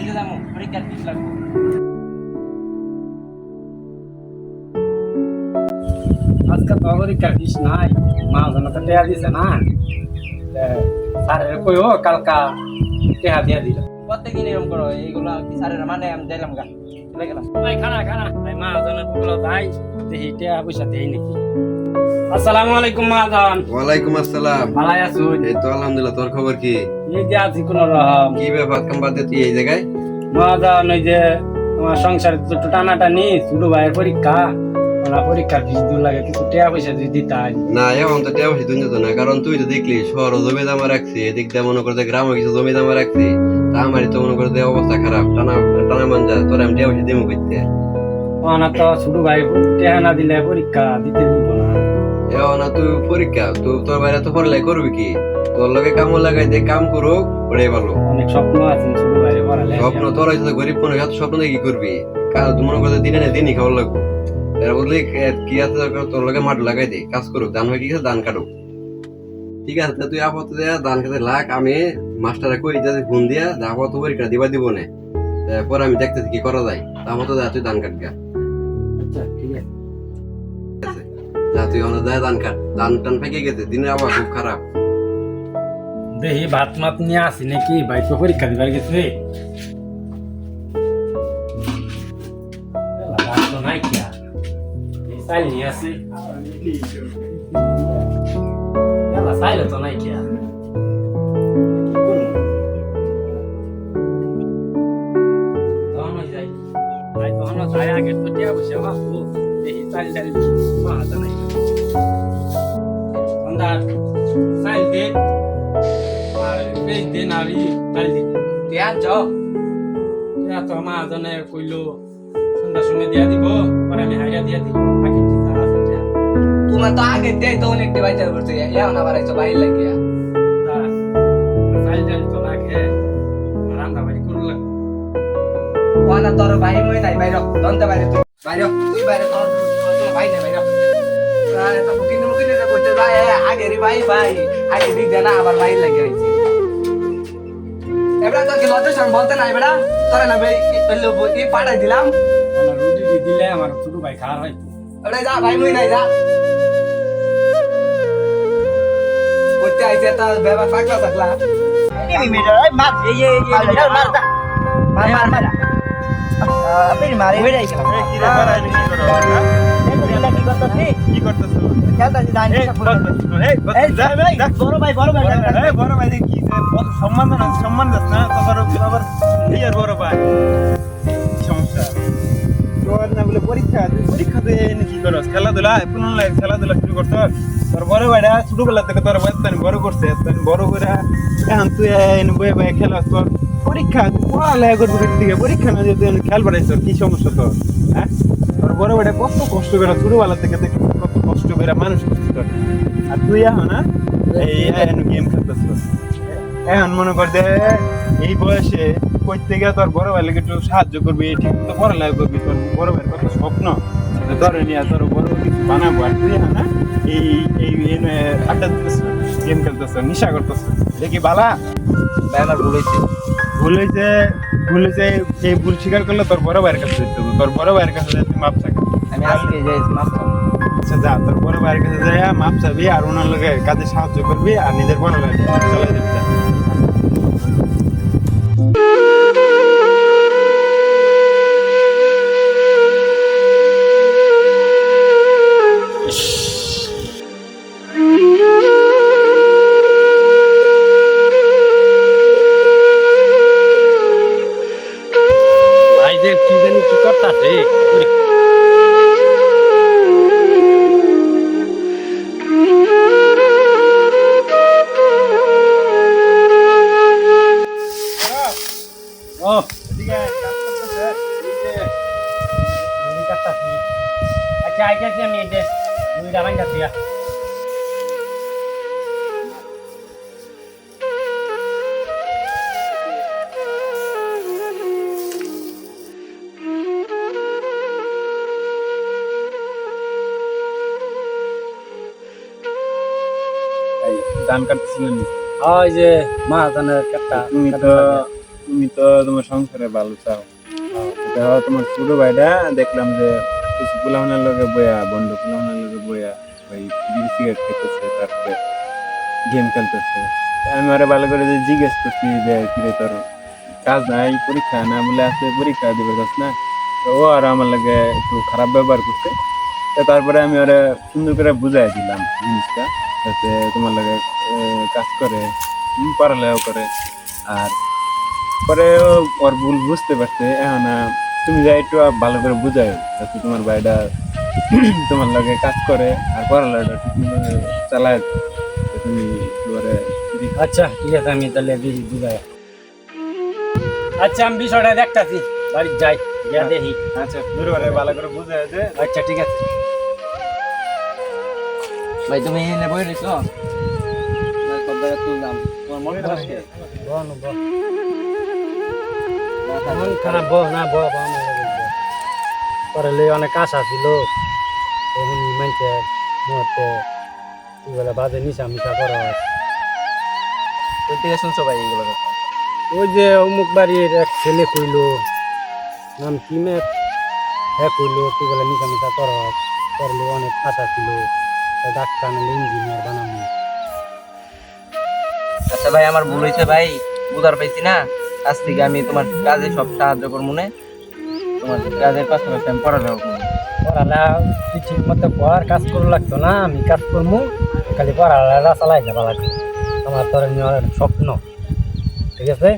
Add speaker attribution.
Speaker 1: দিতে যাবো পরীক্ষার ফিস লাগবে।
Speaker 2: আজকে তো পরীক্ষার ফিস নাই, মা যেন তো টেয়া দিছে না, স্যারের কইও কালকা টেয়া দিয়া দিল।
Speaker 1: প্রত্যেকদিন এরকম করো এইগুলো কি স্যারের মানে আমি দিলাম গা চলে গেলাম।
Speaker 2: ভাই খানা খানা মা যেন বলো ভাই দেখি টেয়া পয়সা দেই নাকি। আসসালামু আলাইকুম মাদান।
Speaker 3: ওয়ালাইকুম আসসালাম।
Speaker 2: ভালো আছো?
Speaker 3: এই তো আলহামদুলিল্লাহ। তোর খবর কি?
Speaker 2: এই যে আছি কোন রকম।
Speaker 3: কি ব্যাপার কাম বাদ দিয়ে তুই এই জায়গায়?
Speaker 2: মাদান ওই যে তোমার সংসারে তো টানাটানি, ছোট ভাইয়ের পরীক্ষা, ওরা পরীক্ষার ফিস দূর লাগে, কিছু টেয়া পয়সা যদি দিতাই।
Speaker 3: না এখন তো টেয়া বসে তুই তো না, কারণ তুই তো দেখলি শহর জমি দামা রাখছি, এদিক দিয়ে মনে করতে গ্রামে কিছু জমি দামা রাখছি, তা আমারই তো মনে করতে অবস্থা খারাপ, টানা টানা মাঞ্জা, তোর আমি টেয়া বসে দেবো করতে।
Speaker 2: না তো ছোট ভাই টেয়া না দিলে পরীক্ষা দিতে দিব না।
Speaker 3: না তুই পরীক্ষা তুই তোর বাইরে তো পড়ালেখা করবি কি? তোর লগে কামও লাগাই দে, কাম করুক ওটাই ভালো।
Speaker 2: অনেক স্বপ্ন আছে ছোট ভাইয়ের পড়ালে।
Speaker 3: স্বপ্ন তোর হয়তো গরিব মনে হয়, স্বপ্ন দিয়ে কি করবি? কাজ তুই মনে করতে দিনে না দিনই খাওয়া লাগবো। এর বদলে কি আছে তোর লগে মাঠ লাগাই দে, কাজ করুক, ধান হয়ে গেছে ধান কাটুক। ঠিক আছে তুই আপাতত ধান খেতে লাগ, আমি মাস্টারে কই যাতে ফোন দিয়া আপাতত পরীক্ষা দিবা দিব না, পরে আমি দেখতেছি কি করা যায়। আপাতত যা তুই ধান কাটগা।
Speaker 2: আচ্ছা ঠিক আছে।
Speaker 3: যা তুই অনেক যায় ধান কাট, ধান টান ফেঁকে গেছে, দিনের আবার খুব খারাপ।
Speaker 2: দেখি ভাত মাত নিয়ে আসি নাকি, ভাই তো পরীক্ষা দিবার গেছে। ভাত তো নাই কি আর, চাইল নিয়ে আসি। চাইলে তো নাই কি আর, কি করবো? তখনও যাই, ভাই তখনও যাই, আগে তো টিয়া বসে ভাববো, দেখি চাইল চাইল পাওয়া যায় নাই। সন্ধ্যার চাইল দে আর বেশ দিন আর চাইল দিন
Speaker 1: তুই আর যাও
Speaker 2: তো মা জনে কইলো সন্ধ্যার সময় দিয়া দিব, পরে আমি হাইয়া দিয়া দিব। আগে কি যা আছে টিয়া
Speaker 1: তোমার তো আগে দেয় তো অনেক ডিভাইস করতে এখন আবার আইছো বাইরে লাগিয়া
Speaker 2: চাইল চাইল তো লাগে, রান্না বাড়ি করু লাগবে।
Speaker 1: ওনা তোর ভাই মই নাই বাইরে দন্তে বাইরে তুই বাইরে তোর ভাই নাই বাইরে আরে তো মুকিন যে কইতে যায় আগে রে ভাই আগে দিক দেনা আবার বাইরে লাগিয়ে আইছে এবড়া তো কি লজ্জা শরম বলতে নাই বেড়া তোরে না ভাই এই পাঠাই দিলাম
Speaker 2: রুটি দিলে আমার ছোট ভাই খাওয়ার হয়তো।
Speaker 1: এবড়া যা ভাই মই নাই যা কইতে আইছে তা বেবা পাকলা
Speaker 4: Ini meter, mar, mar. Apa ini mar? Beda ikan. Lagi kotor nih.
Speaker 5: কি করতেছ?
Speaker 4: Kata si Dani. Boro bhai.
Speaker 5: বড় ভাই কি কত সম্মান দাস না তোমার আবার বিয়ের বড় ভাই কি সমস্যা? তোর না বলে পরীক্ষা পরীক্ষাতে এনে কি করস? খেলাধুলা পুনঃ খেলাধুলা শুরু করছ। তোর বড় ভাইরা ছোটবেলা থেকে তোর বাচ্চা বড় করছে, বড় করে এখন তুই এনে বয়ে বয়ে খেলাস। তোর পরীক্ষা পড়ালেখা করবি দিকে, পরীক্ষা না যদি খেয়াল বাড়াইছ কি সমস্যা তোর? হ্যাঁ তোর বড় ভাইটা কত কষ্ট করে ছোটবেলা থেকে কত কষ্ট করে মানুষ করছিস তোর, আর তুই এখন না এই গেম খেলতেছিস। এখন মনে কর যে এই বয়সে করতে গিয়ে তোর বড় ভাই একটু সাহায্য করবি, ঠিক মতো পড়ালেখা করবি। তোর বড় ভাইয়ের কত স্বপ্ন, ধরে নিয়ে তোর বড় কিছু বানাবো, আর তুই এখন না এই এই আড্ডা দিতেছ, গেম খেলতেছ, নেশা করতেছ। দেখি বালা
Speaker 1: বেলা
Speaker 5: ভুল হয়েছে এই ভুল স্বীকার করলে তোর বড় ভাইয়ের কাছে যেতে হবে। তোর বড় ভাইয়ের কাছে তুই মাপ চাবি।
Speaker 1: আমি আজকে যাই মাফ
Speaker 5: আচ্ছা যা, তোর বড় ভাইয়ের কাছে যাই মাপ চাবি, আর ওনার লোকে কাজে সাহায্য করবি, আর নিজের বড় ভাই চালাই দিবি। যা।
Speaker 2: ভাই যে কি জানি কি করতাছে। ও
Speaker 5: এদিকে কাজ করতেছে, এই যে
Speaker 2: রুটি কাটতাছি। আচ্ছা আইতাছি আমি, এই যে রুটিটা ভাঙতাছি।
Speaker 5: ধান কাটতেছিলেন।
Speaker 2: ওই যে মা জানের কাটটা
Speaker 5: তুমি তো তুমি তো তোমার সংসারে ভালো চাও এটা হয় তোমার ছোট ভাইটা দেখলাম যে কিছু পোলাওনের লগে বয়া বন্ধু পোলাওনের লগে বয়া ওই বিড়ি সিগারেট খেতেছে তারপরে গেম খেলতেছে আমি আরে ভালো করে যে জিজ্ঞেস করছি যে কিরে তোর কাজ নাই পরীক্ষা না বলে আছে পরীক্ষা দিবে যাস না তো ও আর আমার লাগে একটু খারাপ ব্যবহার করছে তো তারপরে আমি ওরা সুন্দর করে বুঝাই দিলাম জিনিসটা যাতে তোমার লাগে কাজ করে পড়ালেখাও করে আর পরে ওর ভুল বুঝতে পারছে এখন তুমি যাই একটু ভালো করে বুঝাই যাতে তোমার ভাইটা তোমার লাগে কাজ করে আর পড়ালেখাটা ঠিক চালায় তুমি এবারে
Speaker 2: আচ্ছা ঠিক আছে আমি তাহলে বুঝাই আচ্ছা আমি বিষয়টা দেখতাছি বাড়ি যাই গিয়া দেখি
Speaker 5: আচ্ছা দূরে ভালো করে বুঝাই দে
Speaker 2: আচ্ছা ঠিক আছে
Speaker 1: ভাই তুমি এনে বই রইছো সব জায়গা তুললাম তোমার মনে থাকে
Speaker 2: মন খারাপ বহ না বহ পরে অনেক আশা ছিল এখন মানছে মুহূর্তে কি বলে বাজে নিশা মিশা করা
Speaker 1: ওই থেকে শুনছো ভাই এগুলো কথা
Speaker 2: ওই যে অমুক বাড়ির এক ছেলে কইল নাম কি মেয়ে হ্যাঁ কইল কি বলে নিশা মিশা করা করলে অনেক আশা ছিল ডাক্তার নাহলে ইঞ্জিনিয়ার বানানো
Speaker 1: আচ্ছা ভাই আমার ভুল হয়েছে ভাই বুঝার পাইছি না আজ থেকে আমি তোমার কাজে সব সাহায্য করবো না তোমার কাজের পাশাপাশি আমি পড়ালেখা করবো
Speaker 2: পড়ালেখা তুই ঠিক মতো পড়ার কাজ করে লাগতো না আমি কাজ করবো খালি পড়ালেখা চালাই যাবা লাগবে আমার তোর নেওয়ার স্বপ্ন ঠিক আছে